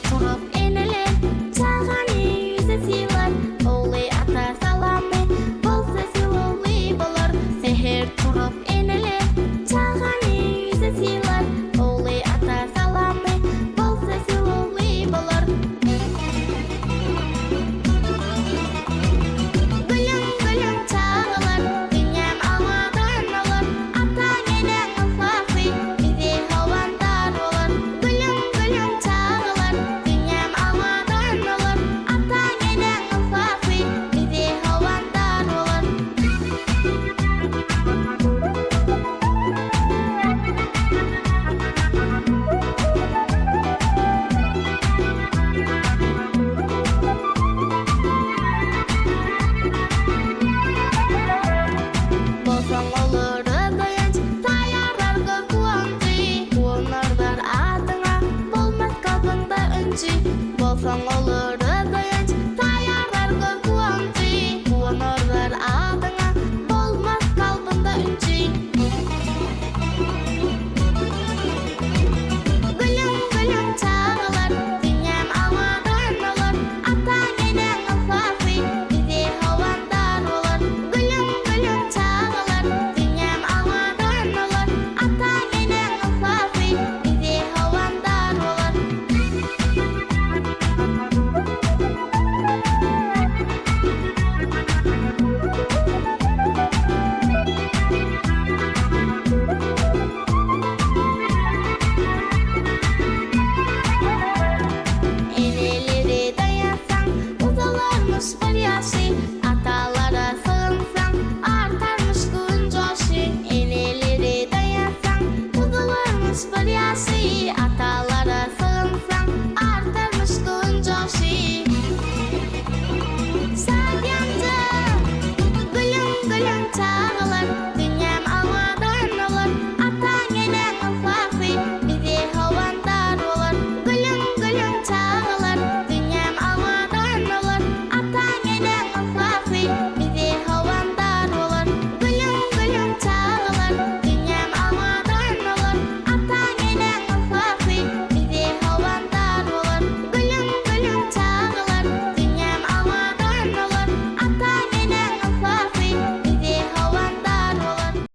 turup enele çağani yüze silar oğlay ata salami bolsa silovli bolar seher turup enele çağani yüze silar oğlay ata salami bolsa silovli bolar Gülüň gülüň çagalar dünyam ağadan olar ata gelen ufafy bizi havandan olar Gülüň gülüň çagalar dünyam ağadan olar ata gelen ufafy bizi havandan olar Bolsaň olur öýünç taýarar göz kuwançy Kuwanarlar adyňa bolmas kalbyňda önçi